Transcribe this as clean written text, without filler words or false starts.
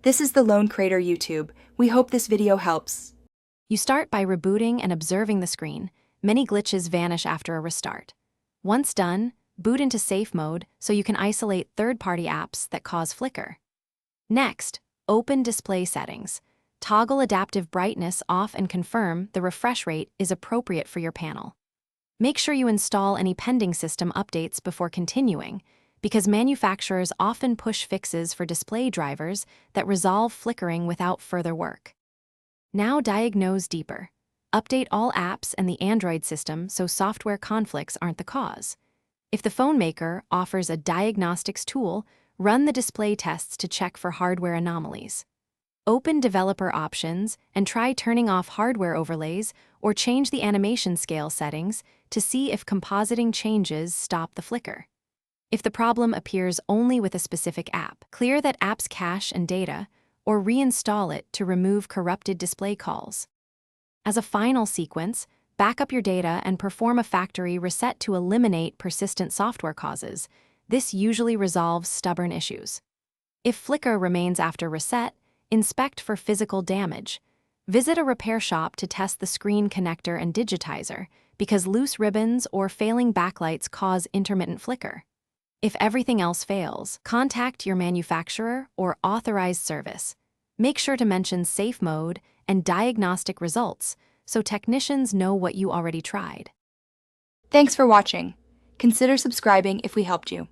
This is the Lone Crater YouTube. We hope this video helps. You start by rebooting and observing the screen. Many glitches vanish after a restart. Once done, boot into safe mode so you can isolate third-party apps that cause flicker. Next, open display settings. Toggle adaptive brightness off and confirm the refresh rate is appropriate for your panel. Make sure you install any pending system updates before continuing, because manufacturers often push fixes for display drivers that resolve flickering without further work. Now diagnose deeper. Update all apps and the Android system so software conflicts aren't the cause. If the phone maker offers a diagnostics tool, run the display tests to check for hardware anomalies. Open developer options and try turning off hardware overlays or change the animation scale settings to see if compositing changes stop the flicker. If the problem appears only with a specific app, clear that app's cache and data, or reinstall it to remove corrupted display calls. As a final sequence, back up your data and perform a factory reset to eliminate persistent software causes. This usually resolves stubborn issues. If flicker remains after reset, inspect for physical damage. Visit a repair shop to test the screen connector and digitizer, because loose ribbons or failing backlights cause intermittent flicker. If everything else fails, contact your manufacturer or authorized service. Make sure to mention safe mode and diagnostic results so technicians know what you already tried. Thanks for watching. Consider subscribing if we helped you.